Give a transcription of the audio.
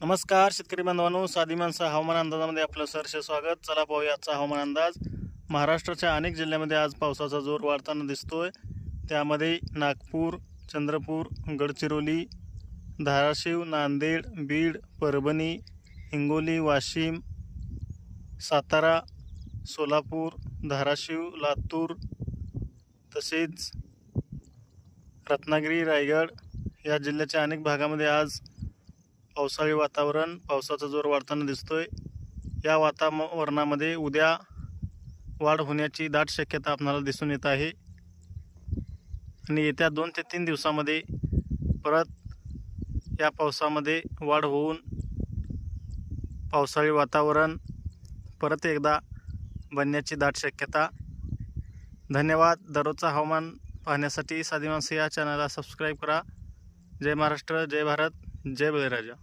नमस्कार शेतकरी बांधवांनो, साधी माणसं हवामान अंदाजामध्ये आपलं सहर्ष स्वागत. चला पाहूया आजचा हवामान अंदाज. महाराष्ट्राच्या अनेक जिल्ह्यामध्ये आज पावसाचा जोर वाढताना दिसतोय. त्यामध्ये नागपूर, चंद्रपूर, गडचिरोली, धाराशिव, नांदेड, बीड, परभणी, हिंगोली, वाशिम, सातारा, सोलापूर, धाराशिव, लातूर, तसेच रत्नागिरी, रायगड या जिल्ह्याच्या अनेक भागामध्ये आज पावसाळी वातावरण, पावसाचा जोर वाढताना दिसतोय. या वातावरणामध्ये उद्या वाढ होण्याची दाट शक्यता आपल्याला दिसून येत आहे आणि येत्या 2 ते 3 दिवसामध्ये परत या पावसामध्ये वाढ होऊन पावसाळी वातावरण परत एकदा बनण्याची दाट शक्यता. धन्यवाद. दररोजचा हवामान पाहण्यासाठी साधी माणसं या चॅनलला सबस्क्राईब करा. जय महाराष्ट्र, जय भारत, जय बळीराजा.